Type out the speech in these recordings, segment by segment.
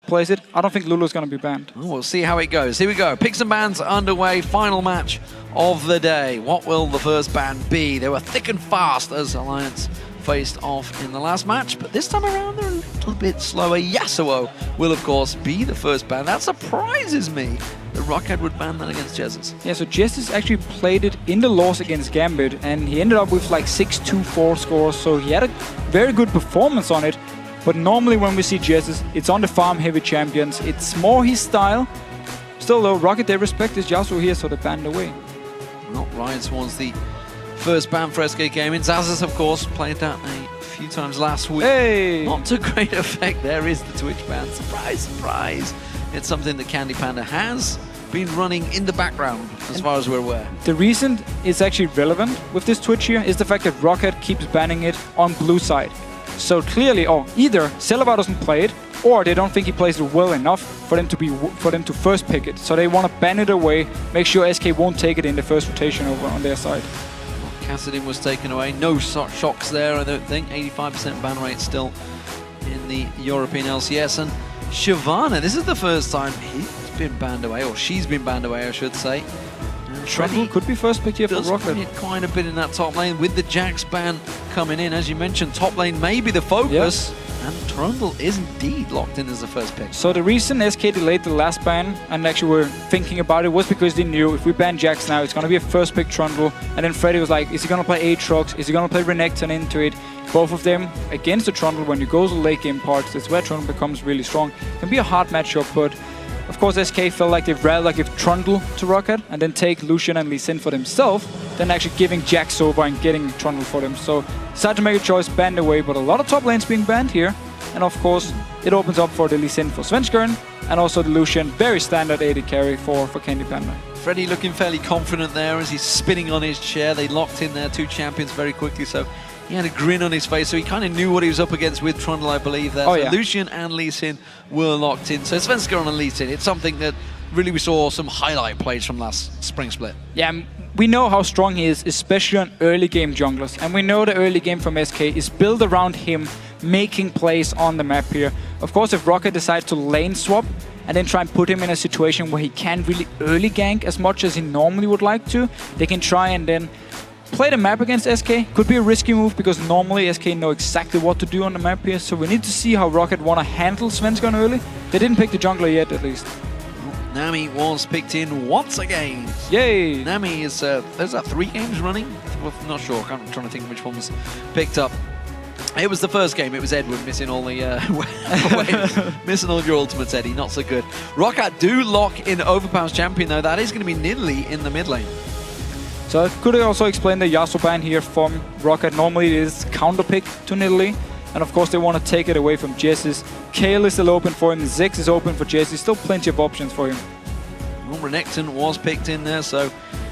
plays it, I don't think Lulu's going to be banned. Oh, we'll see how it goes. Here we go. Picks and bans underway. Final match of the day. What will the first ban be? They were thick and fast as Alliance faced off in the last match, but this time around they're a little bit slower. Yasuo will, of course, be the first ban. That surprises me that ROCCAT would ban that against Jesus. Yeah, so Jesus actually played it in the loss against Gambit, and he ended up with like 6-2-4 scores, so he had a very good performance on it. But normally when we see Jesus, it's on the farm-heavy champions. It's more his style. Still though, ROCCAT, they respect his Yasuo here, so they banned away. Well, Ryan Swan's the first ban for SK Gaming. Zazas, of course, played that a few times last week. Hey! Not to great effect. There is the Twitch ban. Surprise, surprise. It's something that Candy Panda has been running in the background, as far as we're aware. The reason it's actually relevant with this Twitch here is the fact that ROCCAT keeps banning it on blue side. So clearly, either Celavar doesn't play it, or they don't think he plays it well enough for them to first pick it. So they want to ban it away, make sure SK won't take it in the first rotation over on their side. Well, Kassadin was taken away. No shocks there, I don't think. 85% ban rate still in the European LCS. And Shyvana, this is the first time he's been banned away, or she's been banned away, I should say. Trundle could be first pick here for ROCCAT. Quite a bit in that top lane with the Jax ban coming in. As you mentioned, top lane may be the focus. Yep. And Trundle is indeed locked in as the first pick. So the reason SK delayed the last ban and actually were thinking about it was because they knew if we ban Jax now, it's going to be a first pick Trundle. And then Freddy was like, is he going to play Aatrox? Is he going to play Renekton into it? Both of them against the Trundle when you go to late game parts, that's where Trundle becomes really strong. It can be a hard matchup, but of course, SK felt like they'd rather give Trundle to ROCCAT and then take Lucian and Lee Sin for themselves than actually giving Jax over and getting Trundle for them. So decided to make a choice, banned away, but a lot of top lanes being banned here. And of course, it opens up for the Lee Sin for Svenskeren and also the Lucian, very standard AD carry for Candy Panda. Freddy looking fairly confident there as he's spinning on his chair. They locked in their two champions very quickly, so he had a grin on his face, so he kind of knew what he was up against with Trundle, I believe. There. So Lucian and Lee Sin were locked in. So Svenskeren and Lee Sin, it's something that really we saw some highlight plays from last spring split. Yeah, we know how strong he is, especially on early game junglers. And we know the early game from SK is built around him making plays on the map here. Of course, if ROCCAT decides to lane swap and then try and put him in a situation where he can't really early gank as much as he normally would like to, they can try and then play the map against SK. Could be a risky move because normally SK know exactly what to do on the map here. So we need to see how ROCCAT want to handle Svenskeren early. They didn't pick the jungler yet, at least. Nami was picked in once again. Yay! Nami is, there's 3 games running? Well, not sure, I'm trying to think which one was picked up. It was the first game, it was Edward missing all the missing all your ultimates, Eddie, not so good. ROCCAT do lock in Overpower's champion though, that is going to be Nidalee in the mid lane. So I could also explain the Yasuo ban here from ROCCAT. Normally it is counter pick to Nidalee. And of course they want to take it away from Jesus. Kayle is still open for him, Ziggs is open for Jesus. Still plenty of options for him. Well, Renekton was picked in there, so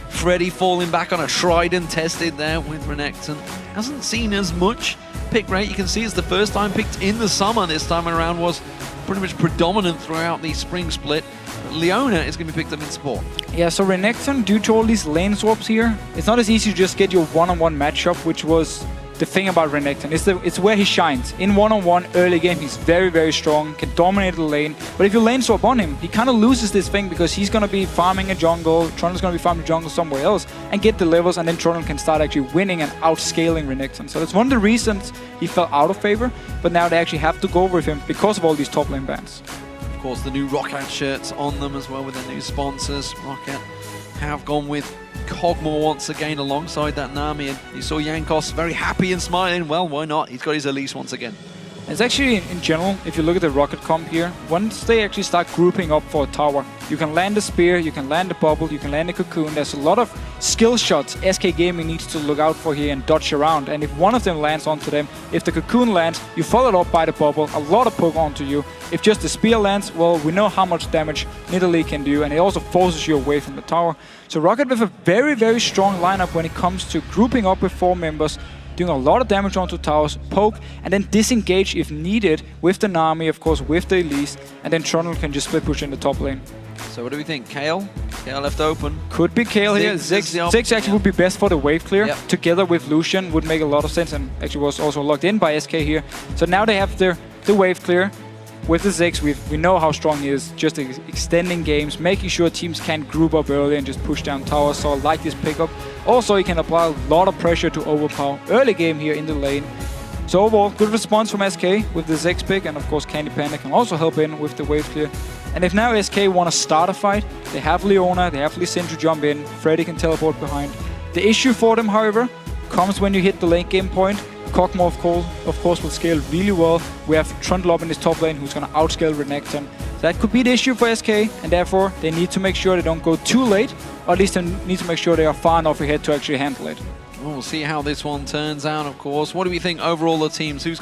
Freddy falling back on a Trident tested there with Renekton. Hasn't seen as much pick rate. You can see it's the first time picked in the summer this time around, was pretty much predominant throughout the spring split. But Leona is going to be picked up in support. Yeah, so Renekton, due to all these lane swaps here, it's not as easy to just get your one-on-one matchup, which was the thing about Renekton. It's where he shines. In one-on-one early game, he's very, very strong, can dominate the lane. But if you lane swap on him, he kind of loses this thing because he's going to be farming a jungle, Trundle's going to be farming a jungle somewhere else, and get the levels, and then Trundle can start actually winning and outscaling Renekton. So that's one of the reasons he fell out of favor, but now they actually have to go with him because of all these top lane bans. Of course, the new ROCCAT shirts on them as well with their new sponsors. ROCCAT have gone with Kog'Maw once again alongside that Nami, and you saw Jankos very happy and smiling. Well, why not? He's got his Elise once again. It's actually, in general, if you look at the ROCCAT comp here, once they actually start grouping up for a tower, you can land the spear, you can land the bubble, you can land the cocoon. There's a lot of skill shots SK Gaming needs to look out for here and dodge around. And if one of them lands onto them, if the cocoon lands, you follow it up by the bubble, a lot of poke onto you. If just the spear lands, well, we know how much damage Nidalee can do, and it also forces you away from the tower. So ROCCAT with a very, very strong lineup when it comes to grouping up with 4 members, doing a lot of damage onto towers, poke, and then disengage if needed with the Nami, of course, with the Elise, and then Trundle can just split push in the top lane. So what do we think? Kayle? Kayle left open. Could be Kayle here. Ziggs actually would be best for the wave clear. Yep. Together with Lucian would make a lot of sense, and actually was also locked in by SK here. So now they have the wave clear. with the Ziggs, we know how strong he is, just extending games, making sure teams can't group up early and just push down towers. So I like this pickup. Also, he can apply a lot of pressure to overpower early game here in the lane. So overall, good response from SK with the Ziggs pick, and of course Candy Panda can also help in with the wave clear. And if now SK want to start a fight, they have Leona, they have Lee Sin to jump in, Freddy can teleport behind. The issue for them, however, comes when you hit the late game point. Kog'Maw, of course, will scale really well. We have Trundle up in this top lane who's going to outscale Renekton. So that could be the issue for SK, and therefore they need to make sure they don't go too late, or at least they need to make sure they are far enough ahead to actually handle it. We'll see how this one turns out, of course. What do we think overall the teams? Who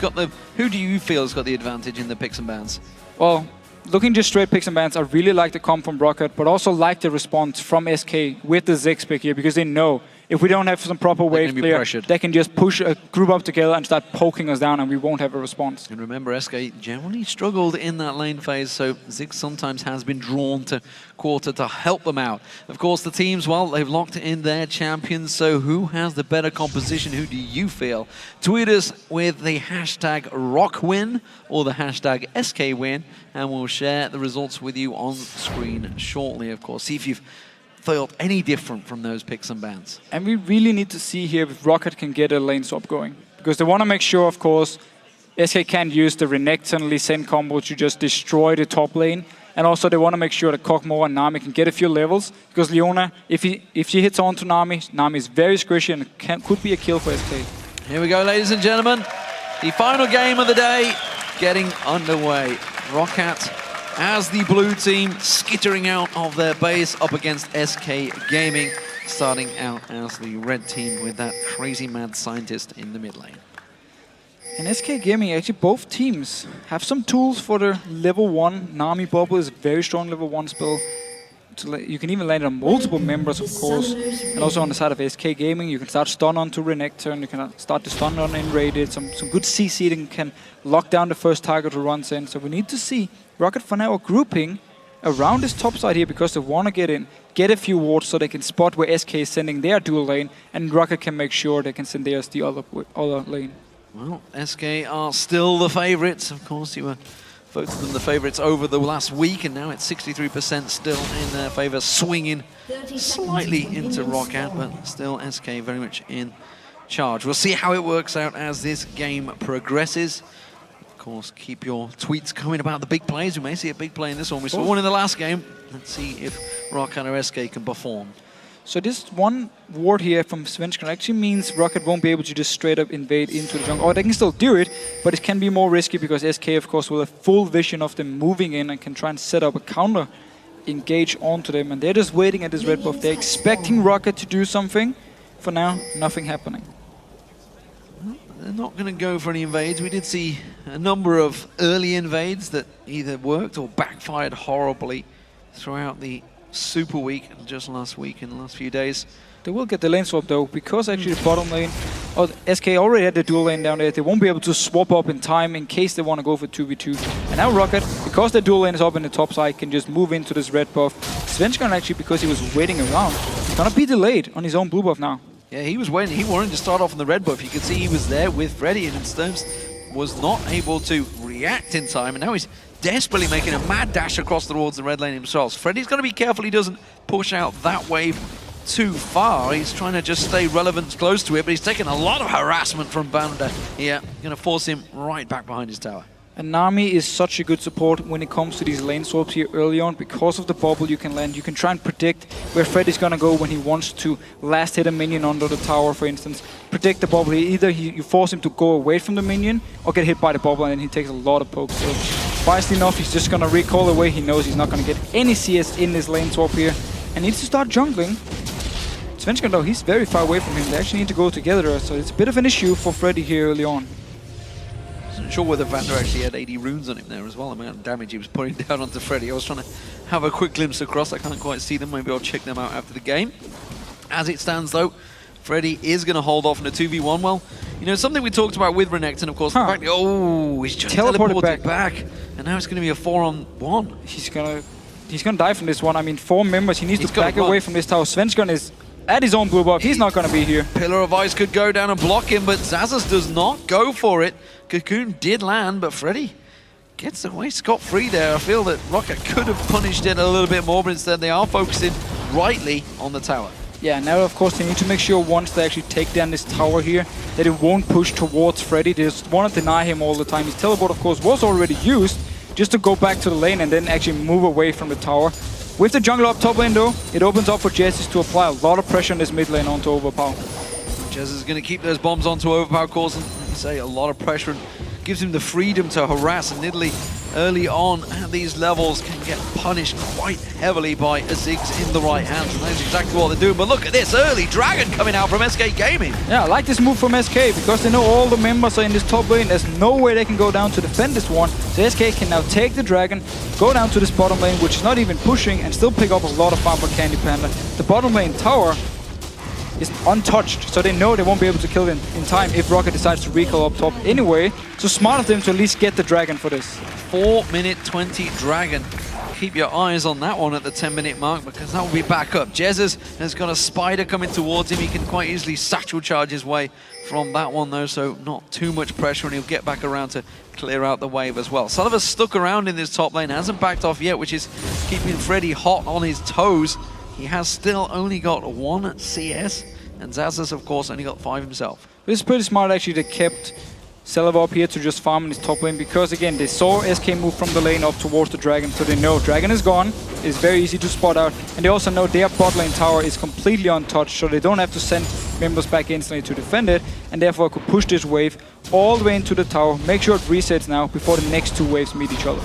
do you feel has got the advantage in the picks and bans? Well, looking just straight picks and bans, I really like the comp from ROCCAT, but also like the response from SK with the Ziggs pick here, because they know if we don't have some proper wave clear, they can just push a group up together and start poking us down, and we won't have a response. And remember, SK generally struggled in that lane phase, so Ziggs sometimes has been drawn to quarter to help them out. Of course, the teams, well, they've locked in their champions, so who has the better composition? Who do you feel? Tweet us with the hashtag ROCKWin or the hashtag SKWin, and we'll share the results with you on screen shortly, of course. See if you've felt any different from those picks and bans. And we really need to see here if ROCCAT can get a lane swap going, because they want to make sure, of course, SK can't use the Renekton Lee Sin combo to just destroy the top lane, and also they want to make sure that Kog'Maw and Nami can get a few levels, because Leona, if she hits onto Nami is very squishy and could be a kill for SK. Here we go, ladies and gentlemen. The final game of the day getting underway. ROCCAT as the blue team skittering out of their base up against SK Gaming, starting out as the red team with that crazy mad scientist in the mid lane. And SK Gaming, actually both teams have some tools for their level 1. Nami Bubble is a very strong level 1 spell. You can even land on multiple members, of course. And also on the side of SK Gaming, you can start stun onto Renekton, you can start to stun on Enraided. Some good CC that can lock down the first target who runs in. So we need to see ROCCAT for now are grouping around this top side here because they want to get in, get a few wards so they can spot where SK is sending their dual lane, and ROCCAT can make sure they can send theirs the other lane. Well, SK are still the favorites. Of course, you were voted them the favorites over the last week, and now it's 63% still in their favor, swinging slightly into ROCCAT, but still SK very much in charge. We'll see how it works out as this game progresses. Of course, keep your tweets coming about the big plays. We may see a big play in this one. We saw one in the last game. Let's see if ROCCAT or SK can perform. So this one ward here from Svenskar actually means ROCCAT won't be able to just straight up invade into the jungle. Or they can still do it, but it can be more risky because SK, of course, will have full vision of them moving in and can try and set up a counter engage onto them. And they're just waiting at this red buff. They're expecting ROCCAT to do something. For now, nothing happening. Well, they're not going to go for any invades. We did see a number of early invades that either worked or backfired horribly throughout the Super Week just last week and the last few days. They will get the lane swap though, because actually the bottom lane, SK already had the dual lane down there. They won't be able to swap up in time in case they want to go for 2v2. And now ROCCAT, because the dual lane is up in the top side, can just move into this red buff. Svenskar actually, because he was waiting around, he's gonna be delayed on his own blue buff now. Yeah, he was waiting. He wanted to start off on the red buff. You could see he was there with Freddy, and Sturms was not able to react in time, and now he's desperately making a mad dash across towards the red lane himself. Freddy's got to be careful he doesn't push out that wave too far. He's trying to just stay relevant close to it, but he's taking a lot of harassment from Banda here. Going to force him right back behind his tower. And Nami is such a good support when it comes to these lane swaps here early on. Because of the bubble you can land, you can try and predict where Freddy's gonna go when he wants to last hit a minion under the tower, for instance. Predict the bubble. Either you force him to go away from the minion or get hit by the bubble, and then he takes a lot of pokes. So, wisely enough, he's just gonna recall away. He knows he's not gonna get any CS in this lane swap here, and needs to start jungling. Svenskar though, he's very far away from him. They actually need to go together, so it's a bit of an issue for Freddy here early on. Wasn't sure whether Vander actually had 80 runes on him there as well. The amount of damage he was putting down onto Freddy. I was trying to have a quick glimpse across. I can't quite see them. Maybe I'll check them out after the game. As it stands though, Freddy is going to hold off in a 2v1. Well, you know, something we talked about with Renekton, of course. The fact, oh, he's just teleported back. And now it's going to be a 4-on-1. He's gonna die from this one. I mean, 4 members. He needs to back away from this tower. Svenskar is at his own blue buff. He's not going to be here. Pillar of Ice could go down and block him, but Xaxus does not go for it. Cocoon did land, but Freddy gets away scot-free there. I feel that ROCCAT could have punished it a little bit more, but instead they are focusing rightly on the tower. Yeah, now of course they need to make sure once they actually take down this tower here that it won't push towards Freddy. They just want to deny him all the time. His teleport of course was already used just to go back to the lane and then actually move away from the tower. With the jungle up top lane though, it opens up for Jesus to apply a lot of pressure in this mid lane onto Overpower. Jez is going to keep those bombs onto Overpower, causing, like you say, a lot of pressure and gives him the freedom to harass. And Nidalee early on at these levels can get punished quite heavily by a Ziggs in the right hands. And that's exactly what they're doing. But look at this early Dragon coming out from SK Gaming. Yeah, I like this move from SK because they know all the members are in this top lane. There's no way they can go down to defend this one. So SK can now take the Dragon, go down to this bottom lane, which is not even pushing, and still pick up a lot of farm for Candy Panda. The bottom lane tower is untouched, so they know they won't be able to kill it in time if ROCCAT decides to recall up top anyway. So smart of them to at least get the Dragon for this. 4-minute 20 Dragon. Keep your eyes on that one at the 10-minute mark because that will be back up. Jesus has got a spider coming towards him. He can quite easily satchel charge his way from that one though, so not too much pressure, and he'll get back around to clear out the wave as well. Sullivan's stuck around in this top lane, hasn't backed off yet, which is keeping Freddy hot on his toes. He has still only got 1 CS, and Zazas, of course, only got 5 himself. This is pretty smart, actually. They kept Celebi up here to just farm in his top lane because, again, they saw SK move from the lane up towards the Dragon, so they know Dragon is gone. It's very easy to spot out, and they also know their bot lane tower is completely untouched, so they don't have to send members back instantly to defend it, and therefore could push this wave all the way into the tower, make sure it resets now before the next 2 waves meet each other.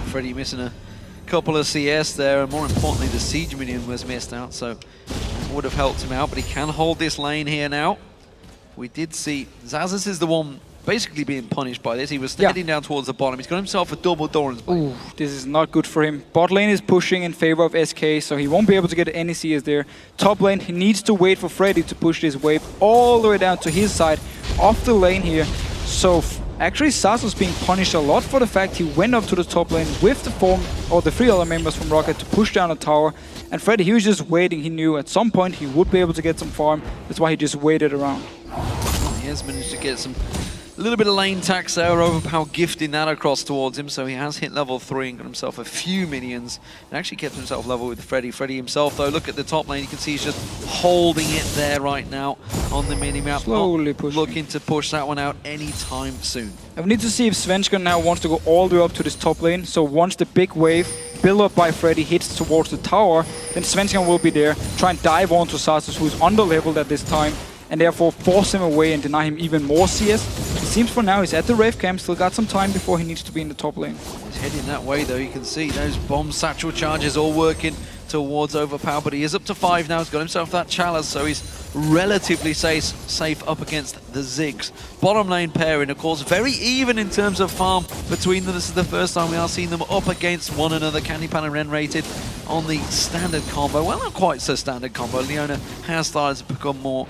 Freddy missing a couple of CS there, and more importantly the siege minion was missed out, so it would have helped him out, but he can hold this lane here now. We did see Zazas is the one basically being punished by this. He was heading down towards the bottom. He's got himself a double Doran's Blade. Ooh, this is not good for him. Bot lane is pushing in favor of SK, so he won't be able to get any CS there. Top lane, he needs to wait for Freddy to push this wave all the way down to his side of the lane here. So actually, Sasa's being punished a lot for the fact he went up to the top lane with the 3 other members from ROCCAT to push down the tower. And Freddy, he was just waiting. He knew at some point he would be able to get some farm. That's why he just waited around. He has managed to get a little bit of lane tax there, Overpower gifting that across towards him, so he has hit level 3 and got himself a few minions and actually kept himself level with Freddy. Freddy himself though, look at the top lane, you can see he's just holding it there right now on the mini-map. Slowly pushing. Looking to push that one out anytime soon. I need to see if Svenska now wants to go all the way up to this top lane, so once the big wave built up by Freddy hits towards the tower, then Svenska will be there, try and dive onto Sasas, who's under-leveled at this time, and therefore force him away and deny him even more CS. It seems for now he's at the Wraith camp, still got some time before he needs to be in the top lane. He's heading that way though, you can see those bomb satchel charges all working towards Overpower, but he is up to 5 now, he's got himself that chalice, so he's relatively safe up against the Ziggs. Bottom lane pairing, of course, very even in terms of farm between them. This is the first time we are seeing them up against one another. Candy Pan and Ren rated on the standard combo. Well, not quite so standard combo. Leona has started to become more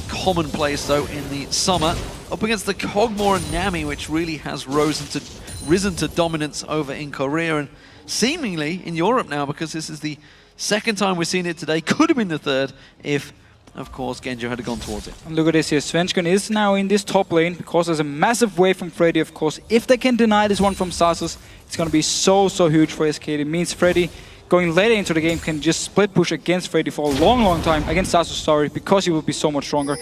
commonplace though in the summer, up against the Kog'Maw and Nami, which really has risen to dominance over in Korea and seemingly in Europe now, because this is the 2nd time we've seen it today. Could have been the 3rd if, of course, Genjo had gone towards it. And look at this here, Svenskan is now in this top lane because there's a massive wave from Freddy, of course. If they can deny this one from Sasas, it's going to be so huge for SK. It means Freddy going later into the game can just split push against Freddy for a long time, against Sasas, sorry, because he will be so much stronger.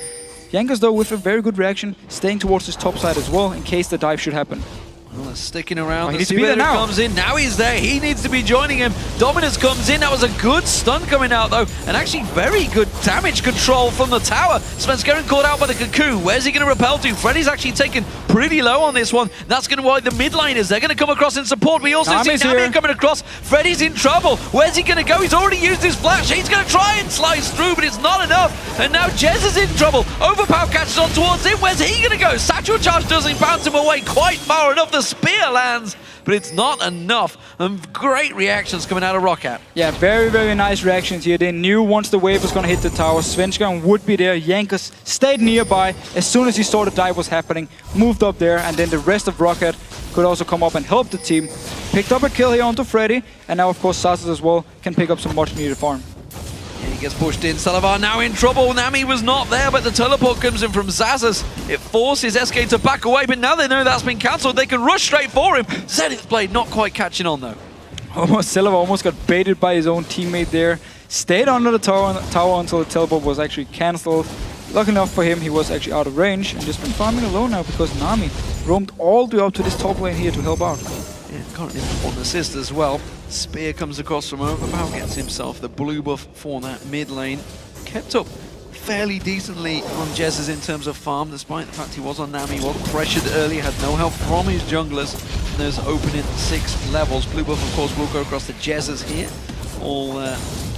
Jankos, though, with a very good reaction, staying towards his top side as well, in case the dive should happen. Well, sticking around. He needs to be there now. Comes in. Now he's there. He needs to be joining him. Dominus comes in. That was a good stun coming out, though. And actually very good damage control from the tower. Svenskeren caught out by the Cocoon. Where's he going to repel to? Freddy's actually taken pretty low on this one. That's going to why the mid laners, they're going to come across in support. We also see Nami coming across. Freddy's in trouble. Where's he going to go? He's already used his flash. He's going to try and slice through, but it's not enough. And now Jez is in trouble. Overpower catches on towards him. Where's he going to go? Satchel Charge doesn't bounce him away quite far enough. The spear lands, but it's not enough. And great reactions coming out of ROCCAT. Yeah, very nice reactions here. They knew once the wave was going to hit the tower, Svenskan would be there. Jankos stayed nearby as soon as he saw the dive was happening, moved up there, and then the rest of ROCCAT could also come up and help the team. Picked up a kill here onto Freddy, and now of course Sasas as well can pick up some much needed farm. He gets pushed in. Salavar now in trouble. Nami was not there, but the teleport comes in from Zazas. It forces SK to back away, but now they know that's been cancelled. They can rush straight for him. Zenith's Blade not quite catching on, though. Silva almost got baited by his own teammate there. Stayed under the tower until the teleport was actually cancelled. Lucky enough for him, he was actually out of range and just been farming alone now because Nami roamed all the way up to this top lane here to help out. Yeah, currently on assist as well. Spear comes across from Overpower, gets himself the blue buff for that mid lane. Kept up fairly decently on Jez's in terms of farm, despite the fact he was on Nami, was pressured early, had no help from his junglers in those opening 6 levels. Blue buff, of course, will go across the Jez's here. All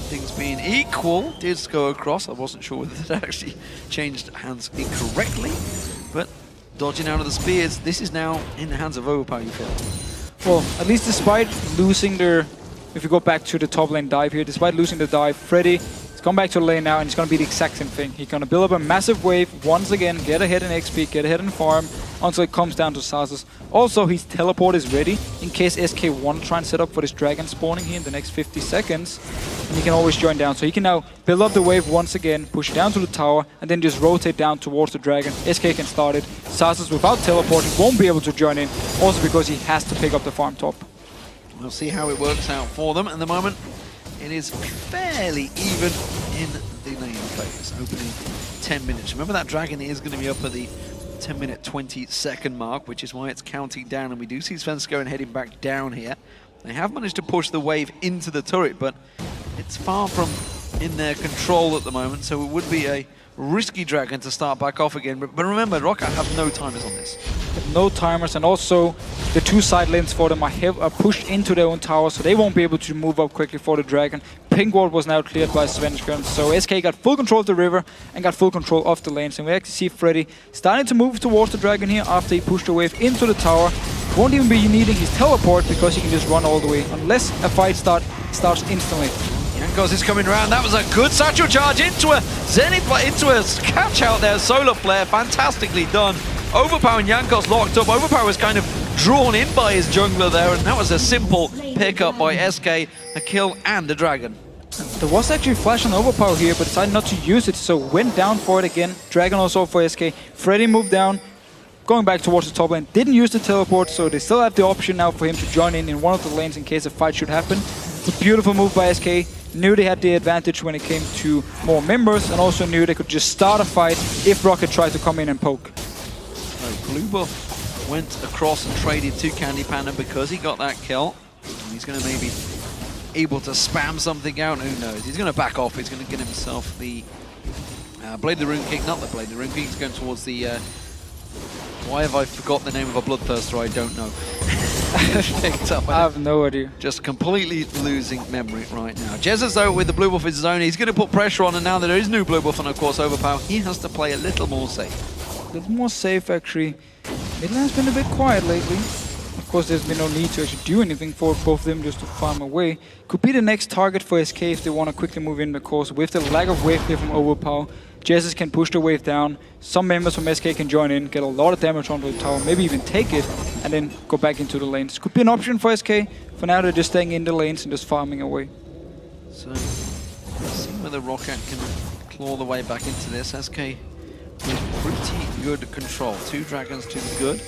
things being equal, did go across. I wasn't sure whether that actually changed hands incorrectly, but dodging out of the spears, this is now in the hands of Overpower, you feel. Well, at least despite losing their, if you go back to the top lane dive here, despite losing the dive, Freddy has come back to the lane now and it's going to be the exact same thing. He's going to build up a massive wave once again, get ahead in XP, get ahead in farm, until it comes down to Zazas. Also, his teleport is ready in case SK want to try and set up for this dragon spawning here in the next 50 seconds. And he can always join down. So he can now build up the wave once again, push down to the tower, and then just rotate down towards the dragon. SK can start it. Zazas without teleporting won't be able to join in, also because he has to pick up the farm top. We'll see how it works out for them. At the moment, it is fairly even in the lane phase. Opening 10 minutes. Remember that dragon is going to be up at the 10-minute 20-second mark, which is why it's counting down, and we do see Svenska and heading back down here. They have managed to push the wave into the turret, but it's far from in their control at the moment, so it would be a risky dragon to start back off again. But remember, ROCCAT have no timers on this. No timers, and also the 2 side lanes for them are pushed into their own tower, so they won't be able to move up quickly for the dragon. Pink ward was now cleared by Svenska, so SK got full control of the river and got full control of the lanes. And we actually see Freddy starting to move towards the dragon here after he pushed the wave into the tower. Won't even be needing his teleport because he can just run all the way, unless a fight starts instantly. Jankos is coming around. That was a good satchel charge into a Zenith, into a catch out there. Solar Flare, fantastically done. Overpower and Jankos locked up. Overpower was kind of drawn in by his jungler there, and that was a simple pickup by SK, a kill and a dragon. There was actually flash on Overpower here, but decided not to use it, so went down for it again. Dragon also for SK. Freddy moved down, going back towards the top lane. Didn't use the teleport, so they still have the option now for him to join in one of the lanes in case a fight should happen. It's a beautiful move by SK. Knew they had the advantage when it came to more members, and also knew they could just start a fight if ROCCAT tried to come in and poke. So Blue Buff went across and traded to Candy Panda because he got that kill. And he's going to maybe able to spam something out, who knows. He's going to back off, he's going to get himself the Blade of the Rune Kick, not the Blade of the Rune Kick, he's going towards the... why have I forgot the name of a Bloodthirster? I don't know. I have no idea. Just completely losing memory right now. Jezza, though, with the blue buff in his own, he's going to put pressure on, and now that there is new blue buff and, of course, Overpower, he has to play a little more safe. A little more safe, actually. Mid lane's been a bit quiet lately. Of course, there's been no need to actually do anything for both of them, just to farm away. Could be the next target for SK if they want to quickly move in, of course. With the lack of wave clear from Overpower, Jezza can push the wave down. Some members from SK can join in, get a lot of damage onto the tower, maybe even take it, and then go back into the lanes. Could be an option for SK. For now, they're just staying in the lanes and just farming away. So, let's see whether ROCCAT can claw the way back into this. SK with pretty good control. 2 dragons to the good,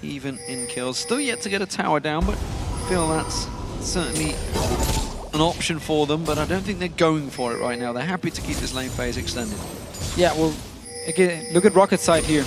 even in kills. Still yet to get a tower down, but I feel that's certainly an option for them, but I don't think they're going for it right now. They're happy to keep this lane phase extended. Yeah, well, again, look at ROCCAT's side here.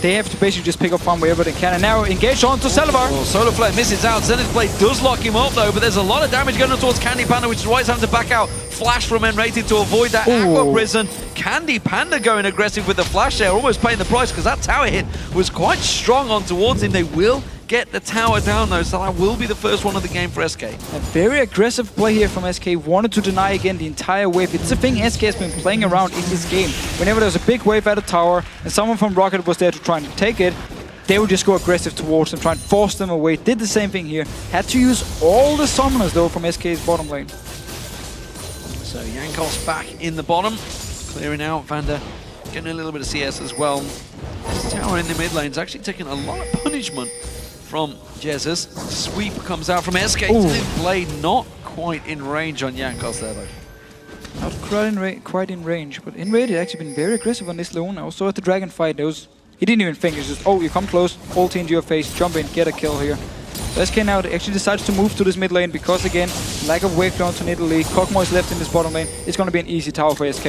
They have to basically just pick up farm wherever they can, and now engage onto Salavar. Oh, Solar Flare misses out. Zenith Blade does lock him up though, but there's a lot of damage going on towards Candy Panda, which is why he's having to back out. Flash from Enrated to avoid that Aqua Prison. Candy Panda going aggressive with the flash there, almost paying the price because that tower hit was quite strong on towards him. They will get the tower down though, so that will be the first one of the game for SK. A very aggressive play here from SK, wanted to deny again the entire wave. It's a thing SK has been playing around in this game. Whenever there's a big wave at a tower and someone from ROCCAT was there to try and take it, they would just go aggressive towards them, try and force them away. Did the same thing here. Had to use all the summoners though from SK's bottom lane. So Jankos back in the bottom, clearing out. Vander getting a little bit of CS as well. This tower in the mid lane is actually taking a lot of punishment from Jezza's. Sweep comes out from SK. Blade not quite in range on Jankos there though. Not quite in range, but in raid he's actually been very aggressive on this lane. Also at the dragon fight, he didn't even think. It's just, oh, you come close, ulti into your face, jump in, get a kill here. So SK now actually decides to move to this mid lane because, again, lack of wave clear onto Nidalee. Kog'Maw is left in this bottom lane. It's going to be an easy tower for SK.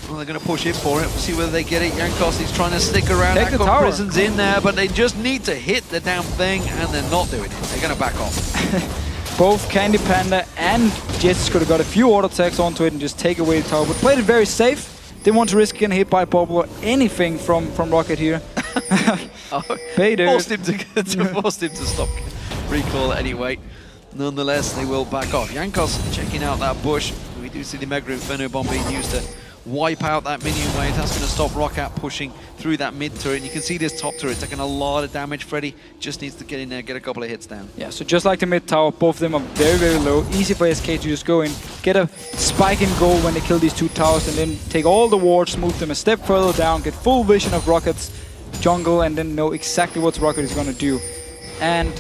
Well, they're going to push in for it. We'll see whether they get it. Jankos is trying to stick around. Take the tower. Prison's in there, but they just need to hit the damn thing, and they're not doing it. They're going to back off. Both Candy Panda and Jets could have got a few auto attacks onto it and just take away the tower, but played it very safe. Didn't want to risk getting hit by Bubble or anything from ROCCAT here. Forced him to stop recall anyway. Nonetheless, they will back off. Jankos checking out that bush. We do see the Mega Inferno Bomb being used to wipe out that minion wave. That's going to stop ROCCAT pushing through that mid turret. And you can see this top turret taking a lot of damage. Freddy just needs to get in there, get a couple of hits down. Yeah, so just like the mid tower, both of them are very, very low. Easy for SK to just go in, get a spike in goal when they kill these two towers, and then take all the wards, move them a step further down, get full vision of ROCCAT's jungle, and then know exactly what ROCCAT is going to do. And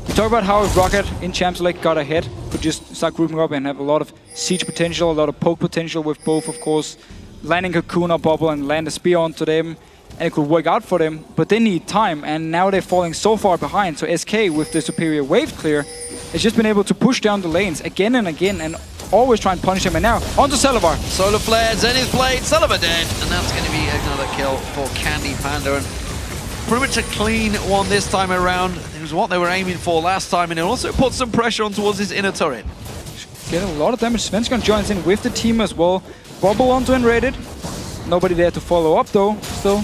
we talk about how if ROCCAT in Champs League got ahead, could just start grouping up and have a lot of siege potential, a lot of poke potential with both, of course, landing Cocoon or Bubble and land a spear onto them, and it could work out for them, but they need time, and now they're falling so far behind. So SK, with the superior wave clear, has just been able to push down the lanes again and again, and always try and punish them. And now, onto Celavar. Solar Flare, Zenith Blade, Celavar dead, and that's going to be another kill for Candy Panda. And pretty much a clean one this time around. It was what they were aiming for last time, and it also put some pressure on towards his inner turret. Get a lot of damage. Svensson joins in with the team as well. Bubble onto Enrated. Nobody there to follow up though. Still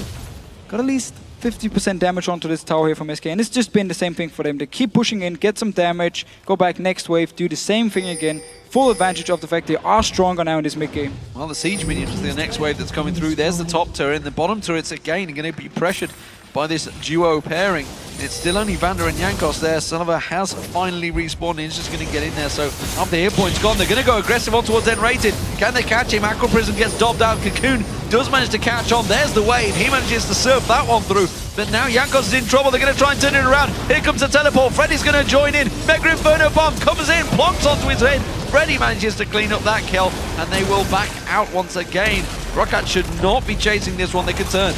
got at least 50% damage onto this tower here from SK, and it's just been the same thing for them. They keep pushing in, get some damage, go back next wave, do the same thing again. Full advantage of the fact they are stronger now in this mid game. Well, the siege minions is the next wave that's coming through. There's the top turret, and the bottom turrets again are going to be pressured by this duo pairing. It's still only Vander and Jankos there. Celavar has finally respawned and he's just going to get in there. So up the hit point's gone. They're going to go aggressive on towards Enrated. Can they catch him? Aqua Prism gets dobbed out. Cocoon does manage to catch on. There's the wave. He manages to surf that one through. But now Jankos is in trouble. They're going to try and turn it around. Here comes the teleport. Freddy's going to join in. Mega Inferno Bomb comes in, plonks onto his head. Freddy manages to clean up that kill, and they will back out once again. ROCCAT should not be chasing this one. They can turn.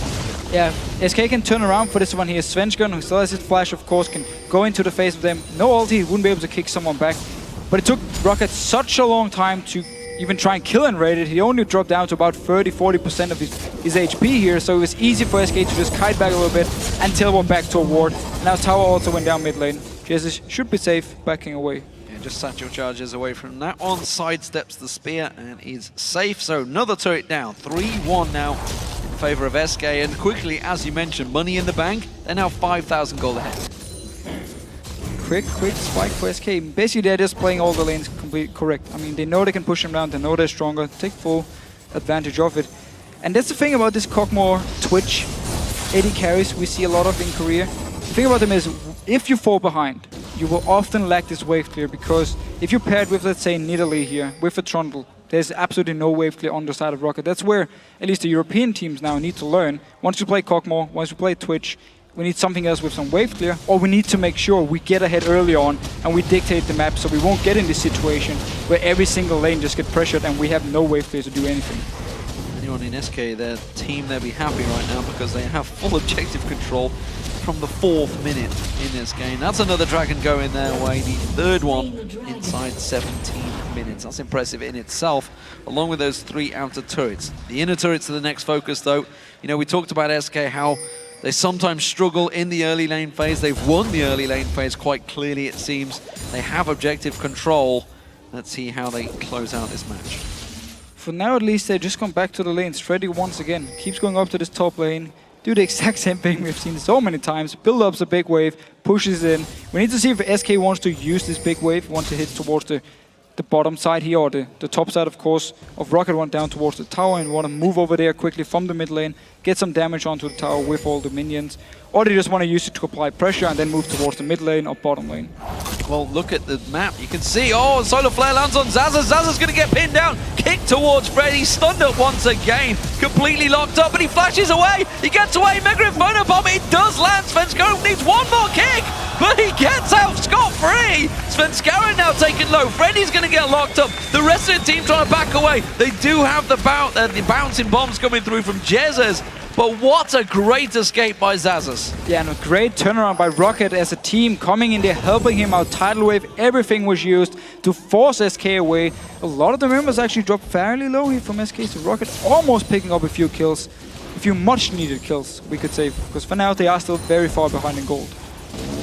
Yeah, SK can turn around for this one here. Svensson, who still has his flash, of course, can go into the face of them. No ulti, he wouldn't be able to kick someone back. But it took ROCCAT such a long time to even try and kill Enrated. He only dropped down to about 30-40% of his HP here, so it was easy for SK to just kite back a little bit and teleport back to a ward. Now tower also went down mid lane. Jesus should be safe, backing away. Yeah, just satchel charges away from that one, sidesteps the spear and is safe. So another turret down, 3-1 now. Favor of SK, and quickly, as you mentioned, money in the bank. They're now 5,000 gold ahead. Quick spike for SK. Basically, they're just playing all the lanes completely correct. I mean, they know they can push them down, they know they're stronger, take full advantage of it. And that's the thing about this Kog'Maw Twitch AD carries we see a lot of in Korea. The thing about them is, if you fall behind, you will often lack this wave clear, because if you're paired with, let's say, Nidalee here, with a Trundle, there's absolutely no wave clear on the side of ROCCAT. That's where at least the European teams now need to learn. Once you play Kog'Maw, once you play Twitch, we need something else with some wave clear, or we need to make sure we get ahead early on and we dictate the map so we won't get in this situation where every single lane just get pressured and we have no wave clear to do anything. Anyone in SK, their team, they'll be happy right now because they have full objective control from the 4th minute in this game. That's another dragon going their way, the 3rd one inside 17 minutes. That's impressive in itself, along with those 3 outer turrets. The inner turrets are the next focus though. You know, we talked about SK, how they sometimes struggle in the early lane phase. They've won the early lane phase quite clearly, it seems. They have objective control. Let's see how they close out this match. For now at least, they just come back to the lanes. Freddy once again keeps going up to this top lane, do the exact same thing we've seen so many times. Build up a big wave, pushes in. We need to see if SK wants to use this big wave, wants to hit towards the bottom side here, or the top side, of course, of ROCCAT went down towards the tower and want to move over there quickly from the mid lane, get some damage onto the tower with all the minions. Or they just want to use it to apply pressure and then move towards the mid lane or bottom lane. Well, look at the map. You can see, oh, Solar Flare lands on Xaxas. Xaxas going to get pinned down. Kick towards Freddy. Stunned up once again. Completely locked up, but he flashes away. He gets away. Mega Inferno Bomb. It does land. Svensson needs one more kick. but he gets out scot-free. Svenskeren now taken low. Freddy's going to get locked up. The rest of the team trying to back away. They do have the bouncing bombs coming through from Jesus, but what a great escape by Zazas. Yeah, and a great turnaround by ROCCAT as a team coming in there, helping him out. Tidal Wave, everything was used to force SK away. A lot of the members actually dropped fairly low here from SK, so ROCCAT almost picking up a few kills. A few much-needed kills, we could say, because for now they are still very far behind in gold.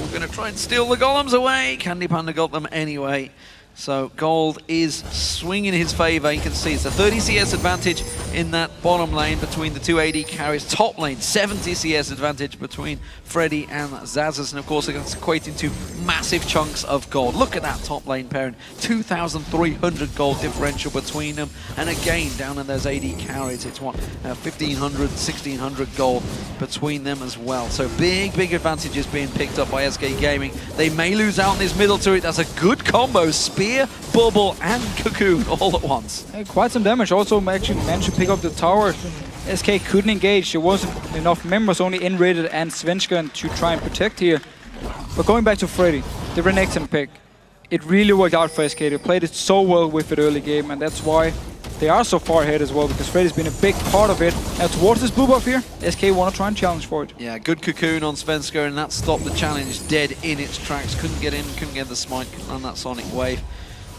We're going to try and steal the golems away. Candy Panda got them anyway. So gold is swinging in his favor. You can see it's a 30 CS advantage in that bottom lane between the two AD carries. Top lane, 70 CS advantage between Freddy and Zazas. And of course, it's equating to massive chunks of gold. Look at that top lane pairing. 2,300 gold differential between them. And again, down in those AD carries, it's what, 1,500, 1,600 gold between them as well. So big advantages being picked up by SK Gaming. They may lose out in this middle turret. That's a good combo. Spear, Bubble, and Cocoon all at once. Quite some damage. Also actually managed to pick up the tower. SK couldn't engage. There wasn't enough members, only N-rated and Svenskeren to try and protect here. But going back to Freddy, the Renekton pick, it really worked out for SK. They played it so well with it early game, and that's why they are so far ahead as well, because Freddy's been a big part of it. Now towards this blue buff here, SK want to try and challenge for it. Yeah, good Cocoon on Svenskeren, and that stopped the challenge dead in its tracks. Couldn't get in, couldn't get the smite, couldn't land that Sonic Wave.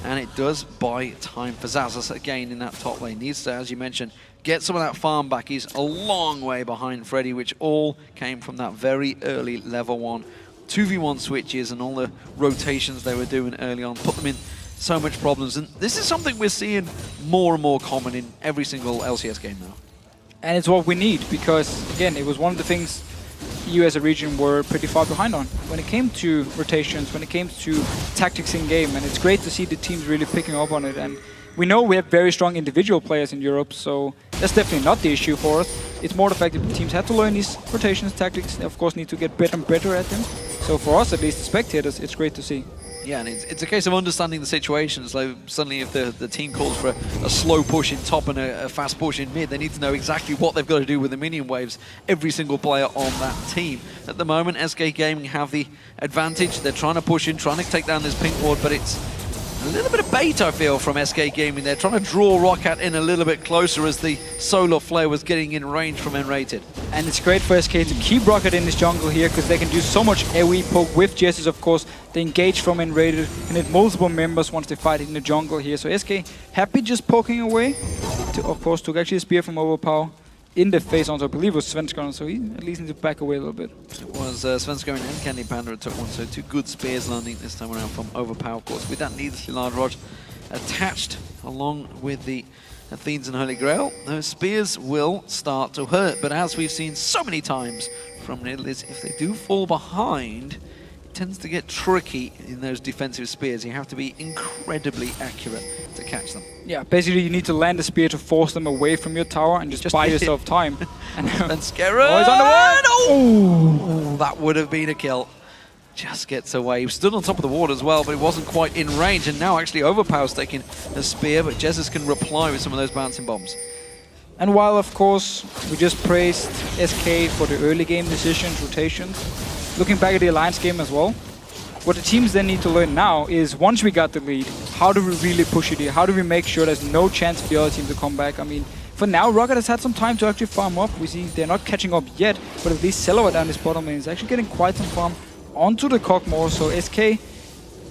And it does buy time for Zazas again in that top lane. Needs to, as you mentioned, get some of that farm back. He's a long way behind Freddy, which all came from that very early level 1 2v1 switches and all the rotations they were doing early on. Put them in so much problems, and this is something we're seeing more and more common in every single LCS game now. And it's what we need, because again, it was one of the things EU as a region were pretty far behind on when it came to rotations, when it came to tactics in game, and it's great to see the teams really picking up on it. And we know we have very strong individual players in Europe, so that's definitely not the issue for us. It's more the fact that the teams have to learn these rotations, tactics. They of course need to get better and better at them. So for us, at least the spectators, it's great to see. Yeah, and it's a case of understanding the situations. Like suddenly if the team calls for a slow push in top and a fast push in mid, they need to know exactly what they've got to do with the minion waves, every single player on that team. At the moment, SK Gaming have the advantage. They're trying to push in, trying to take down this pink ward, but it's a little bit of bait, I feel, from SK Gaming. They're trying to draw ROCCAT in a little bit closer as the Solar Flare was getting in range from N-rated. And it's great for SK to keep ROCCAT in this jungle here, because they can do so much AoE poke with Jesses, of course. They engage from N-rated and hit multiple members once they fight in the jungle here. So SK happy just poking away. Of course, took actually a spear from Overpower in the face on, so I believe it was Svenskeren, so he at least needs to back away a little bit. It was Svenskeren and Candy Panda took one, so 2 good spears landing this time around from Overpower, of course, with that needlessly large rod attached along with the Athenes and Holy Grail. Those spears will start to hurt, but as we've seen so many times from Nidalis, if they do fall behind, it tends to get tricky in those defensive spears. You have to be incredibly accurate to catch them. Yeah, basically you need to land a spear to force them away from your tower and just buy yourself time. And Svenskeren! Oh, he's on the ward! Oh, that would have been a kill. Just gets away. He stood on top of the ward as well, but it wasn't quite in range. And now actually Overpower's taking a spear, but Jesus can reply with some of those bouncing bombs. And while, of course, we just praised SK for the early game decisions, rotations, looking back at the Alliance game as well, what the teams then need to learn now is, once we got the lead, how do we really push it here? How do we make sure there's no chance for the other team to come back? I mean, for now, ROCCAT has had some time to actually farm up. We see they're not catching up yet, but at least Silhouette down this bottom lane is actually getting quite some farm onto the Cockmore. So SK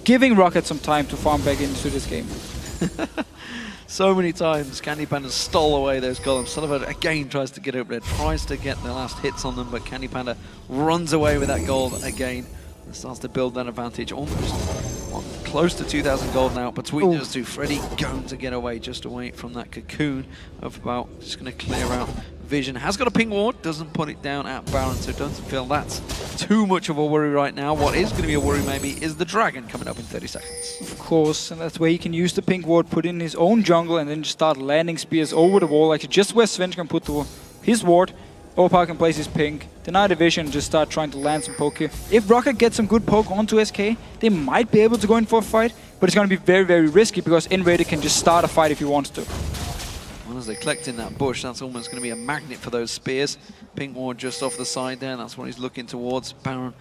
giving ROCCAT some time to farm back into this game. So many times Candy Panda stole away those golems. Silhouette again tries to get over there, tries to get the last hits on them, but Candy Panda runs away with that gold again. And starts to build that advantage, almost close to 2,000 gold now between those two. Freddy going to get away, just away from that cocoon of about, just going to clear out vision. Has got a ping ward, doesn't put it down at Baron, so doesn't feel that's too much of a worry right now. What is going to be a worry maybe is the dragon coming up in 30 seconds. Of course, and that's where he can use the pink ward, put in his own jungle, and then just start landing spears over the wall, like just where Sven can put his ward. Overpower can place his pink, deny the vision, and just start trying to land some poke here. If ROCCAT gets some good poke onto SK, they might be able to go in for a fight, but it's going to be very, very risky because N-rated can just start a fight if he wants to. Well, as they collect in that bush, that's almost going to be a magnet for those spears. Pink Ward just off the side there, that's what he's looking towards. Baron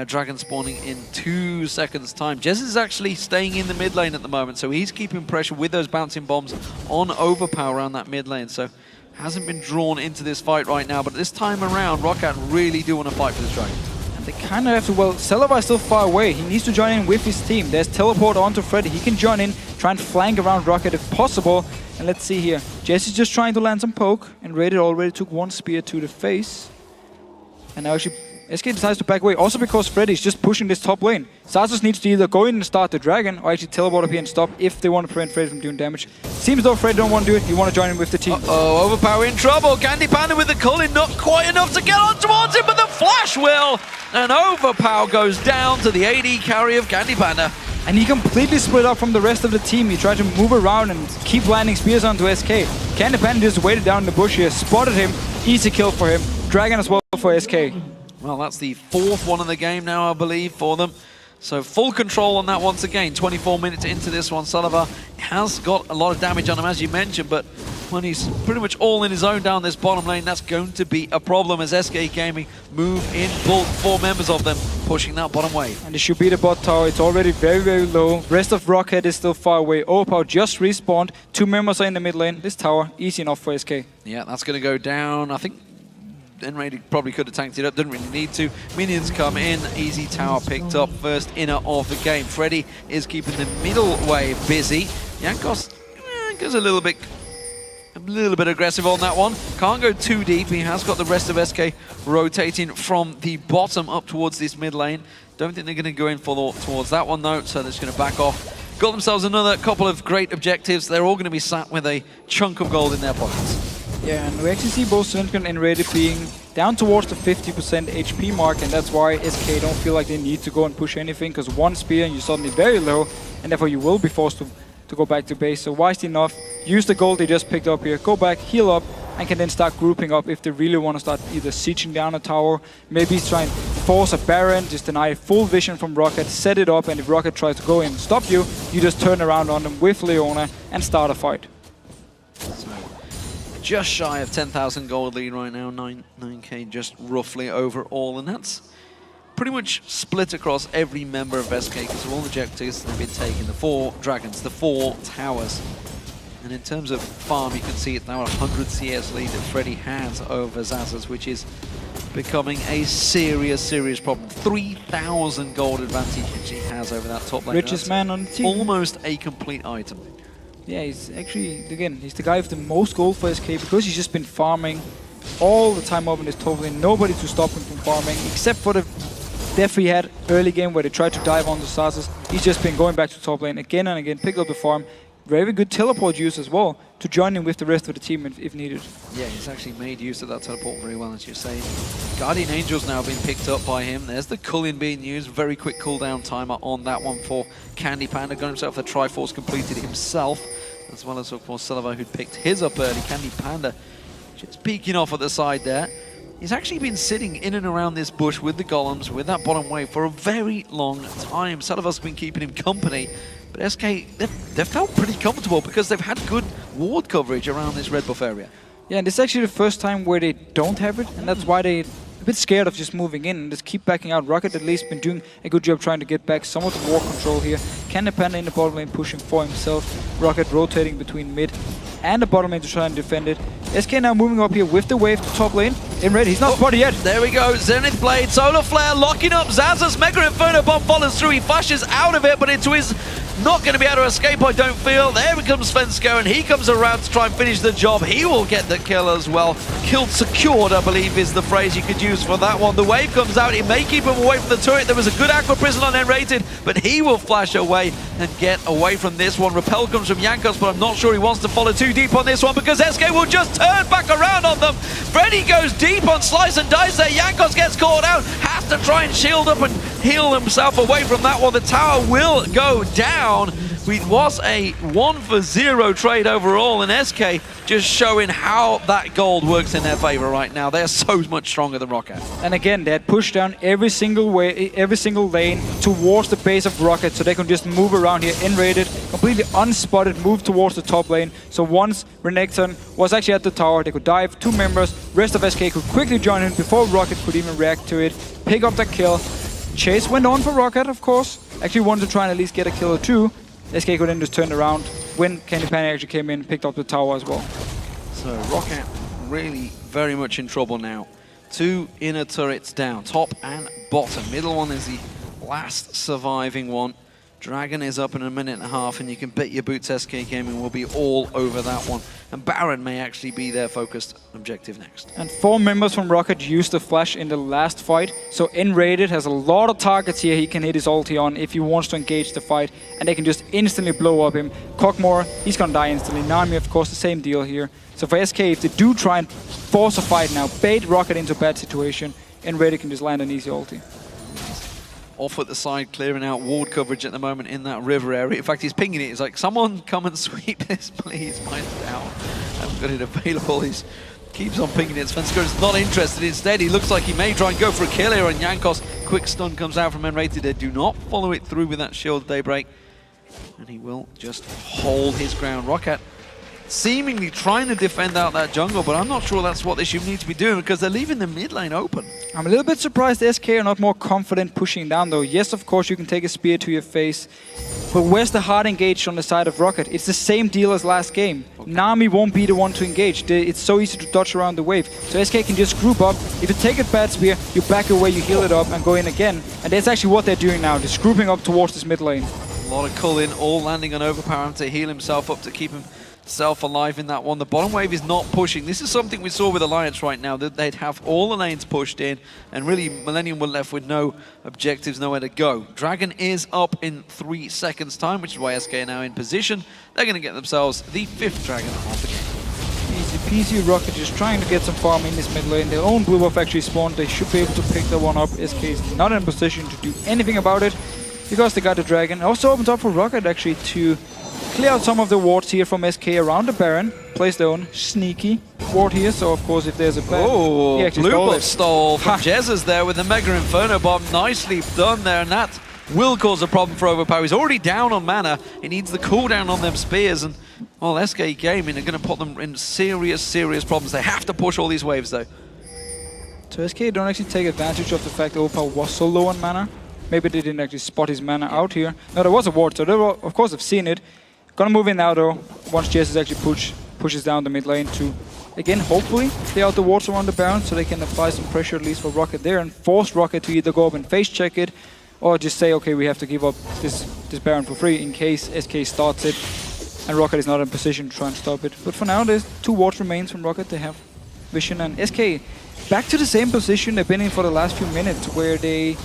Dragon spawning in 2 seconds' time. Jez is actually staying in the mid lane at the moment, so he's keeping pressure with those bouncing bombs on Overpower around that mid lane. So hasn't been drawn into this fight right now, but this time around, ROCCAT really do want to fight for this Dragon. They kind of have to, well, Celabar is still far away. He needs to join in with his team. There's teleport onto Freddy. He can join in, try and flank around ROCCAT if possible. And let's see here. Jesse's just trying to land some poke, and Rated already took 1 spear to the face. And now actually, SK decides to back away, also because Freddy's just pushing this top lane. Xaxus needs to either go in and start the Dragon, or actually teleport up here and stop if they want to prevent Freddy from doing damage. Seems though Freddy don't want to do it, he want to join in with the team. Uh-oh, Overpower in trouble. Candy Panda with the Culling, not quite enough to get on towards him, but the flash will. And Overpower goes down to the AD carry of Candy Panda. And he completely split up from the rest of the team. He tried to move around and keep landing spears onto SK. Candy Panda just waited down in the bush here, spotted him, easy kill for him. Dragon as well for SK. Well, that's the 4th one of the game now, I believe, for them. So full control on that once again. 24 minutes into this one. Celabar has got a lot of damage on him, as you mentioned, but when he's pretty much all in his own down this bottom lane, that's going to be a problem as SK Gaming move in bulk. 4 members of them pushing that bottom wave. And it should be the bot tower. It's already very, very low. Rest of ROCCAT is still far away. Overpower just respawned. 2 members are in the mid lane. This tower, easy enough for SK. Yeah, that's going to go down. I think Enraid probably could have tanked it up, didn't really need to. Minions come in, easy tower picked up, first inner of the game. Freddy is keeping the middle wave busy. Jankos goes a little bit aggressive on that one. Can't go too deep. He has got the rest of SK rotating from the bottom up towards this mid lane. Don't think they're going to go in towards that one though, so they're just going to back off. Got themselves another couple of great objectives. They're all going to be sat with a chunk of gold in their pockets. Yeah, and we actually see both Cylindrical and Rated being down towards the 50% HP mark, and that's why SK don't feel like they need to go and push anything, because 1 spear and you're suddenly very low, and therefore you will be forced to go back to base. So wisely enough, use the gold they just picked up here, go back, heal up, and can then start grouping up if they really want to start either sieging down a tower, maybe try and force a Baron, just deny full vision from ROCCAT, set it up, and if ROCCAT tries to go in and stop you, you just turn around on them with Leona and start a fight. Just shy of 10,000 gold lead right now, 9k just roughly overall, and that's pretty much split across every member of SK because of all the objectives that have been taken, the 4 dragons, the 4 towers. And in terms of farm, you can see it's now a 100 CS lead that Freddy has over Xaxus, which is becoming a serious problem. 3,000 gold advantage he has over that top lane. Richest man on the team. Almost a complete item. Yeah, he's actually, again, he's the guy with the most gold for SK because he's just been farming all the time up in this top lane. Nobody to stop him from farming, except for the death he had early game where they tried to dive onto Xaxus. He's just been going back to top lane again and again, picked up the farm. Very good teleport use as well to join in with the rest of the team if needed. Yeah, he's actually made use of that teleport very well, as you're saying. Guardian Angel's now been picked up by him. There's the Culling being used. Very quick cooldown timer on that one for Candy Panda. Got himself the Triforce completed himself, as well as, of course, Celabar, who picked his up early. Candy Panda just peeking off at the side there. He's actually been sitting in and around this bush with the golems, with that bottom wave for a very long time. Celabar's been keeping him company. But SK, they've felt pretty comfortable because they've had good ward coverage around this red buff area. Yeah, and this is actually the first time where they don't have it, and that's why they're a bit scared of just moving in and just keep backing out. ROCCAT at least been doing a good job trying to get back some of the ward control here. Candy Panda in the bottom lane pushing for himself. ROCCAT rotating between mid and the bottom lane to try and defend it. SK now moving up here with the wave to top lane. In red, he's not spotted yet. There we go, Zenith Blade, Solar Flare locking up Xaxus. Mega Inferno Bomb follows through, he flashes out of it, but into his not going to be able to escape, I don't feel. There comes Svensko, and he comes around to try and finish the job. He will get the kill as well. Killed secured, I believe, is the phrase you could use for that one. The wave comes out, it may keep him away from the turret. There was a good Aqua Prison on N-rated, but he will flash away and get away from this one. Repel comes from Jankos, but I'm not sure he wants to follow too deep on this one because SK will just turn back around on them. Freddy goes deep on Slice and Dice there. Jankos gets caught out, has to try and shield up and heal himself away from that one. The tower will go down, It was a 1-for-0 trade overall, and SK just showing how that gold works in their favor right now. They're so much stronger than ROCCAT. And again, they had pushed down every single lane towards the base of ROCCAT, so they can just move around here, in-rated, completely unspotted, move towards the top lane. So once Renekton was actually at the tower, they could dive, 2 members, rest of SK could quickly join in before ROCCAT could even react to it, pick up that kill. Chase went on for ROCCAT, of course. Actually wanted to try and at least get a kill or 2. SK could then just turn around when Candy Panic actually came in, picked up the tower as well. So ROCCAT really very much in trouble now. 2 inner turrets down, top and bottom. Middle one is the last surviving one. Dragon is up in a minute and a half, and you can bet your boots SK Gaming will be all over that one. And Baron may actually be their focused objective next. And 4 members from ROCCAT used the flash in the last fight. So N-Rated has a lot of targets here he can hit his ulti on if he wants to engage the fight. And they can just instantly blow up him. Cockmore, he's gonna die instantly. Nami, of course, the same deal here. So for SK, if they do try and force a fight now, bait ROCCAT into a bad situation, N-Rated can just land an easy ulti. Off at the side, clearing out ward coverage at the moment in that river area. In fact, he's pinging it. He's like, someone come and sweep this, please. Mine's down. I haven't got it available. He keeps on pinging it. Svenskar is not interested. Instead, he looks like he may try and go for a kill here on Jankos. Quick stun comes out from N-Rated. They do not follow it through with that shield Daybreak. And he will just hold his ground. ROCCAT seemingly trying to defend out that jungle, but I'm not sure that's what they should need to be doing because they're leaving the mid lane open. I'm a little bit surprised SK are not more confident pushing down though. Yes, of course, you can take a spear to your face, but where's the hard engage on the side of ROCCAT? It's the same deal as last game. Okay. Nami won't be the one to engage. It's so easy to dodge around the wave. So SK can just group up. If you take a bad spear, you back away, you heal it up and go in again. And that's actually what they're doing now, just grouping up towards this mid lane. A lot of cull-in, all landing on Overpower to heal himself up to keep himself alive in that one. The bottom wave is not pushing. This is something we saw with Alliance right now, that they'd have all the lanes pushed in, and really Millennium were left with no objectives, nowhere to go. Dragon is up in 3 seconds time, which is why SK are now in position. They're going to get themselves the 5th Dragon of the game. Easy peasy. ROCCAT just trying to get some farm in this mid lane. Their own blue buff actually spawned. They should be able to pick that one up. SK is not in a position to do anything about it because they got the Dragon. Also opens up for ROCCAT actually to clear out some of the wards here from SK around the Baron. Place their own sneaky ward here, so of course if there's a ban... Oh, blue buff stole from Jesus there with the Mega Inferno Bomb. Nicely done there, and that will cause a problem for Overpower. He's already down on mana. He needs the cooldown on them spears, and well, SK Gaming are going to put them in serious problems. They have to push all these waves though. So SK don't actually take advantage of the fact that Overpower was so low on mana. Maybe they didn't actually spot his mana out here. No, there was a ward, so they were, of course have seen it. Gonna move in now though, once Jesus actually pushes down the mid lane to, again, hopefully clear out the wards around the Baron so they can apply some pressure at least for ROCCAT there and force ROCCAT to either go up and face check it or just say, okay, we have to give up this Baron for free in case SK starts it and ROCCAT is not in position to try and stop it. But for now, there's 2 wards remains from ROCCAT. They have Vision and SK back to the same position they've been in for the last few minutes where they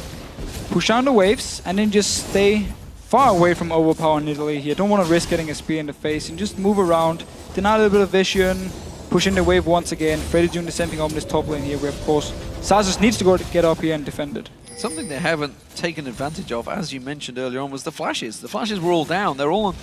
push down the waves and then just stay far away from Overpower in Italy here. Don't want to risk getting a spear in the face and just move around, deny a little bit of vision, push in the wave once again. Freddy doing the same thing on this top lane here where of course Sazus needs to get up here and defend it. Something they haven't taken advantage of, as you mentioned earlier on, was the flashes. The flashes were all down. They're all on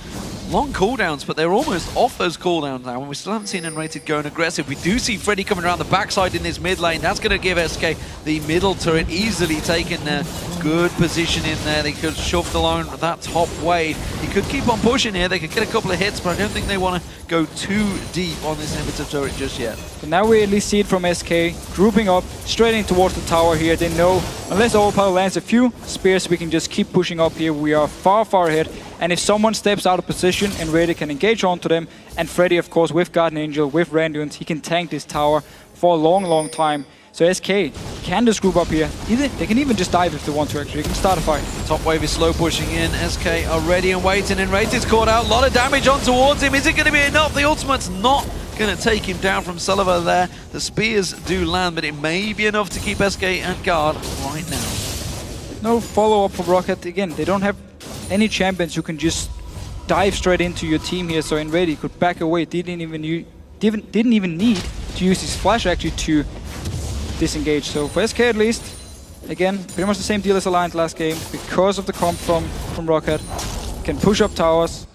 long cooldowns, but they're almost off those cooldowns now, and we still haven't seen N-Rated going aggressive. We do see Freddy coming around the backside in this mid lane. That's going to give SK the middle turret easily taken there. Good position in there. They could shove the line that top wave. He could keep on pushing here. They could get a couple of hits, but I don't think they want to go too deep on this inhibitor turret just yet. So now we at least see it from SK, grouping up, straight in towards the tower here. They know, unless Overpower lands a few spears, we can just keep pushing up here. We are far ahead. And if someone steps out of position, N-Rated can engage onto them. And Freddy, of course, with Guardian Angel, with Randuin's, he can tank this tower for a long time. So SK can just group up here. They can even just dive if they want to, actually. They can start a fight. Top wave is slow pushing in. SK are ready and waiting, and N-Rated's caught out. A lot of damage on towards him. Is it going to be enough? The ultimate's not going to take him down from Sullivan there. The spears do land, but it may be enough to keep SK at guard right now. No follow-up from ROCCAT. Again, they don't have any champions who can just dive straight into your team here. So N-Rated could back away. Didn't even need to use his flash actually to disengage. So for SK at least, again, pretty much the same deal as Alliance last game because of the comp from ROCCAT. can push up towers,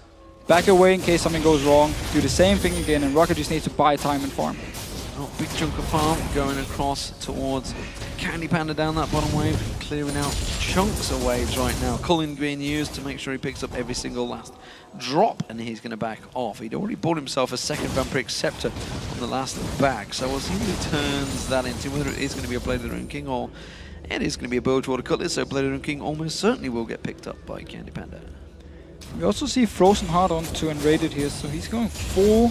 back away in case something goes wrong, do the same thing again, and ROCCAT just needs to buy time and farm. Oh, big chunk of farm going across towards Candy Panda down that bottom wave, clearing out chunks of waves right now. Culling being used to make sure he picks up every single last drop, and he's going to back off. He'd already bought himself a second Vampiric Scepter on the last bag, so we'll see what he turns that into, whether it is going to be a Blade of the Rune King or it is going to be a Bilgewater Cutlass, so Blade of the Rune King almost certainly will get picked up by Candy Panda. We also see Frozen Heart onto Enrated here, so he's going full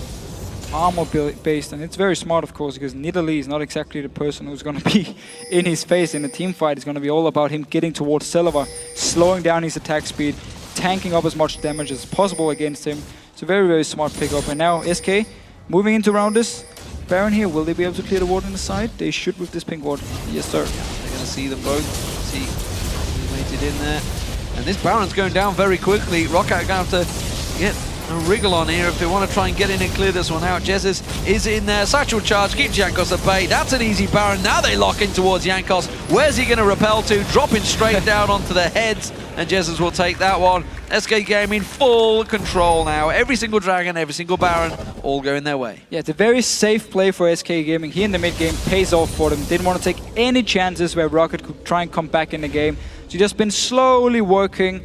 armor based, and it's very smart, of course, because Nidalee is not exactly the person who's going to be in his face in a team fight. It's going to be all about him getting towards Silver, slowing down his attack speed, tanking up as much damage as possible against him. It's a very, very smart pickup. And now SK moving into around this Baron here. Will they be able to clear the ward on the side? They should with this pink ward. Yes, sir. Yeah, they're going to see them both. See, waited in there. And this Baron's going down very quickly. ROCCAT going to have to get a wriggle on here if they want to try and get in and clear this one out. Jesus is in there. Satchel charge keeps Jankos at bay. That's an easy Baron. Now they lock in towards Jankos. Where's he going to repel to? Dropping straight down onto their heads. And Jesus will take that one. SK Gaming full control now. Every single Dragon, every single Baron, all going their way. Yeah, it's a very safe play for SK Gaming. Here in the mid game pays off for them. Didn't want to take any chances where ROCCAT could try and come back in the game. So just been slowly working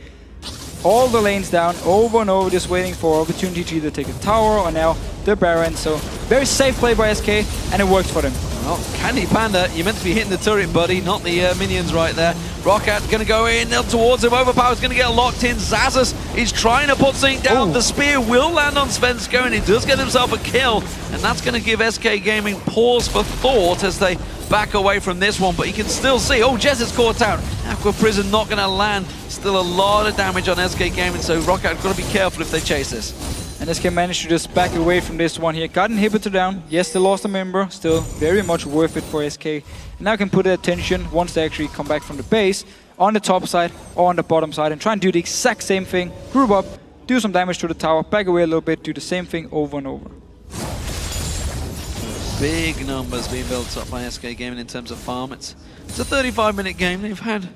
all the lanes down over and over, just waiting for opportunity to either take a tower or now the Baron. So very safe play by SK, and it works for them. Well, Candy Panda, you're meant to be hitting the turret, buddy, not the minions right there. ROCCAT going to go in towards him. Overpower's going to get locked in. Xaxus is trying to put something down. The spear will land on Svenska, and he does get himself a kill. And that's going to give SK Gaming pause for thought as they back away from this one. But you can still see, oh, Jez is caught out. Aqua Prison not going to land. Still a lot of damage on SK Gaming, so ROCCAT got to be careful if they chase this. And SK managed to just back away from this one here. Got inhibitor down. Yes, they lost a member. Still very much worth it for SK. And now can put their attention, once they actually come back from the base, on the top side or on the bottom side and try and do the exact same thing. Group up, do some damage to the tower, back away a little bit, do the same thing over and over. Big numbers being built up by SK Gaming in terms of farm. It's a 35-minute game. They've had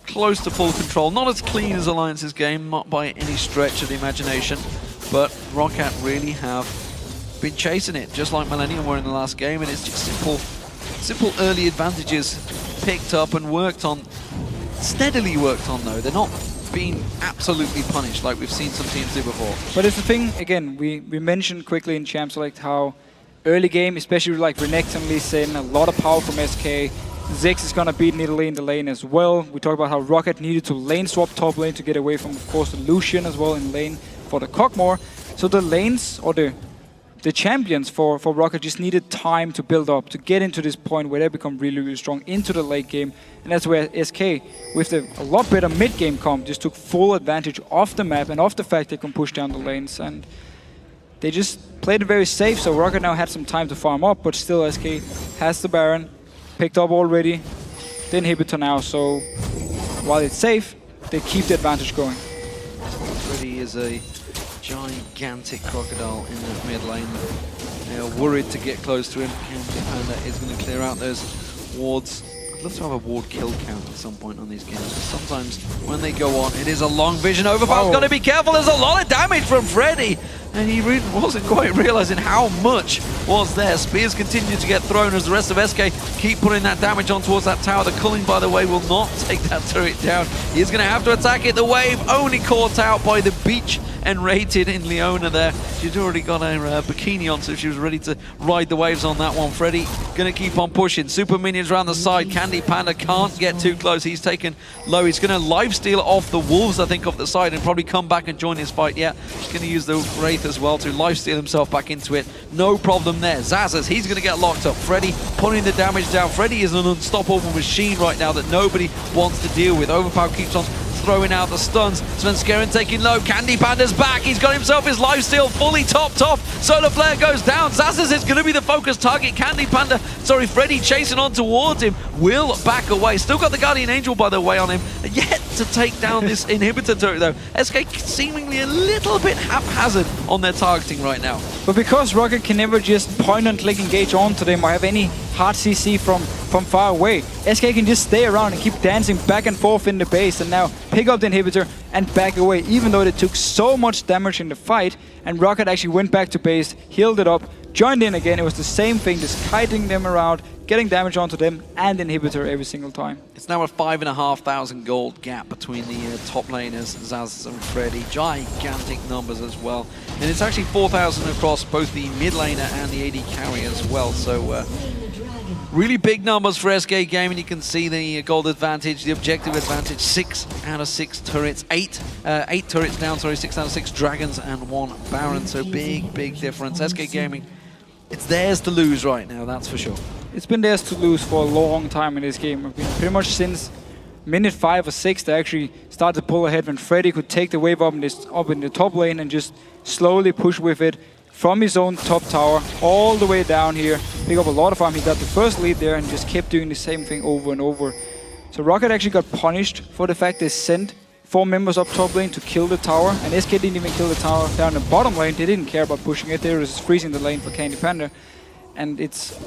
close to full control. Not as clean as Alliance's game, not by any stretch of the imagination. But ROCCAT really have been chasing it, just like Millennium were in the last game, and it's just simple early advantages picked up and worked on, steadily worked on though. They're not being absolutely punished like we've seen some teams do before. But it's the thing, again, we mentioned quickly in Champ Select how early game, especially like Renekton and Lee Sin, a lot of power from SK. Ziggs is going to beat Nidalee in the lane as well. We talked about how ROCCAT needed to lane swap top lane to get away from, of course, the Lucian as well in lane for the Cockmore. So the lanes, or the champions for ROCCAT just needed time to build up, to get into this point where they become really, really strong into the late game. And that's where SK, with a lot better mid-game comp, just took full advantage of the map and of the fact they can push down the lanes. And they just played it very safe, so ROCCAT now had some time to farm up, but still SK has the Baron, picked up already, the inhibitor now, so while it's safe, they keep the advantage going. Freddy is a gigantic crocodile in the mid lane. They are worried to get close to him. Candy Panda is going to clear out those wards. I'd love to have a ward kill count at some point on these games. Sometimes when they go on, it is a long vision. Overpower's got to be careful. There's a lot of damage from Freddy. And he really wasn't quite realizing how much was there. Spears continue to get thrown as the rest of SK keep putting that damage on towards that tower. The Culling, by the way, will not take that turret down. He's going to have to attack it. The wave only caught out by the beach and rated in Leona there. She'd already got her bikini on, so she was ready to ride the waves on that one. Freddy going to keep on pushing. Super minions around the side. Candy Panda can't get too close. He's taken low. He's going to lifesteal off the wolves, I think, off the side and probably come back and join his fight. Yeah, he's going to use the Wraith as well to lifesteal himself back into it. No problem there. Xaxus, he's going to get locked up. Freddy putting the damage down. Freddy is an unstoppable machine right now that nobody wants to deal with. Overpower keeps on throwing out the stuns. Svenskeren taking low. Candy Panda's back. He's got himself his lifesteal fully topped off. Solar Flare goes down. Xaxus is going to be the focus target. Freddy chasing on towards him. Will back away. Still got the Guardian Angel, by the way, on him. Yet to take down this inhibitor turret though. SK seemingly a little bit haphazard on their targeting right now. But because ROCCAT can never just point and click engage onto them or have any hard CC from far away, SK can just stay around and keep dancing back and forth in the base and now pick up the inhibitor and back away, even though they took so much damage in the fight. And ROCCAT actually went back to base, healed it up, joined in again. It was the same thing, just kiting them around, getting damage onto them and inhibitor every single time. It's now a 5,500 gold gap between the top laners, Zaz and Freddy. Gigantic numbers as well. And it's actually 4,000 across both the mid laner and the AD carry as well. So really big numbers for SK Gaming. You can see the gold advantage, the objective advantage, 6 out of 6 turrets, 8 turrets down, sorry, 6 out of 6 dragons and 1 baron. So big difference. SK Gaming, it's theirs to lose right now, that's for sure. It's been theirs to lose for a long time in this game. Pretty much since minute 5 or 6, they actually started to pull ahead when Freddy could take the wave up in the top lane and just slowly push with it from his own top tower all the way down here. Pick up a lot of farm. He got the first lead there and just kept doing the same thing over and over. So ROCCAT actually got punished for the fact they sent 4 members up top lane to kill the tower, and SK didn't even kill the tower down the bottom lane. They didn't care about pushing it. They were just freezing the lane for Candy Panda. And it's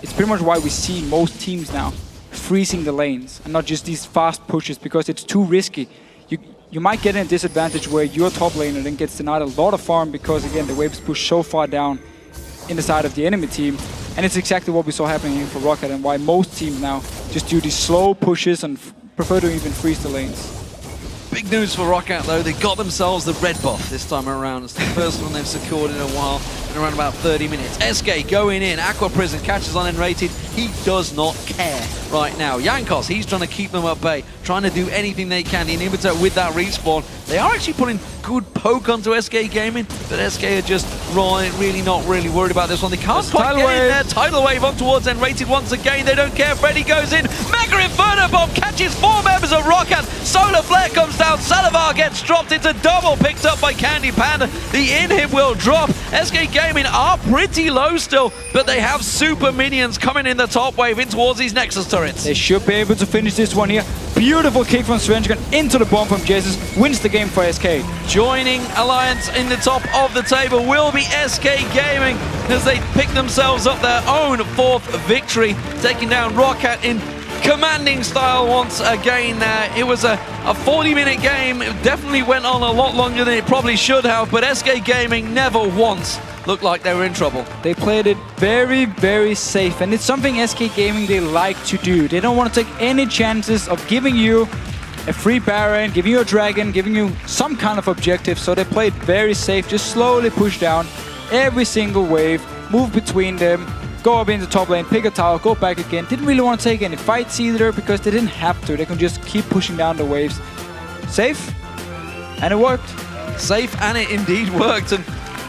pretty much why we see most teams now freezing the lanes and not just these fast pushes, because it's too risky. You might get in a disadvantage where your top laner then gets denied a lot of farm because, again, the waves push so far down in the side of the enemy team. And it's exactly what we saw happening here for ROCCAT, and why most teams now just do these slow pushes and prefer to even freeze the lanes. Big news for ROCCAT though, they got themselves the red buff this time around. It's the first one they've secured in a while, in around about 30 minutes. SK going in, Aqua Prison catches on N-rated. He does not care right now. Jankos, he's trying to keep them at bay, trying to do anything they can. The inhibitor with that respawn. They are actually putting good poke onto SK Gaming, but SK are just really not worried about this one. They can't quite get in there. Tidal wave on towards N-rated once again. They don't care. Freddy goes in. Mega Inferno Bomb catches 4 members of ROCCAT. Solar Flare comes down. Salavar gets dropped into double, picked up by Candy Panda. The inhib will drop. SK Gaming are pretty low still, but they have super minions coming in the top wave in towards these Nexus turrets. They should be able to finish this one here. Beautiful kick from Svenskon into the bomb from Jesus. Wins the game for SK. Joining Alliance in the top of the table will be SK Gaming as they pick themselves up their own 4th victory, taking down ROCCAT in commanding style once again there. It was a 40-minute game. It definitely went on a lot longer than it probably should have, but SK Gaming never once looked like they were in trouble. They played it very safe, and it's something SK Gaming they like to do. They don't want to take any chances of giving you a free Baron, giving you a Dragon, giving you some kind of objective, so they played very safe, just slowly push down every single wave, move between them, go up in the top lane, pick a tower, go back again. Didn't really want to take any fights either because they didn't have to. They could just keep pushing down the waves. Safe, and it worked. Safe, and it indeed worked. And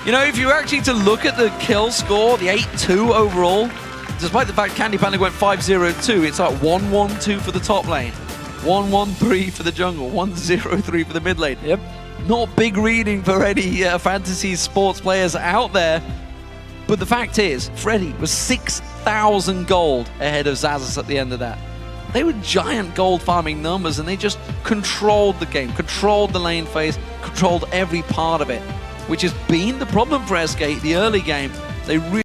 you know, if you were actually to look at the kill score, the 8-2 overall, despite the fact Candy Panda went 5-0-2, it's like 1-1-2 for the top lane, 1-1-3 for the jungle, 1-0-3 for the mid lane. Yep. Not big reading for any fantasy sports players out there. But the fact is, Freddy was 6,000 gold ahead of Zazas at the end of that. They were giant gold farming numbers, and they just controlled the game, controlled the lane phase, controlled every part of it, which has been the problem for SK the early game. They really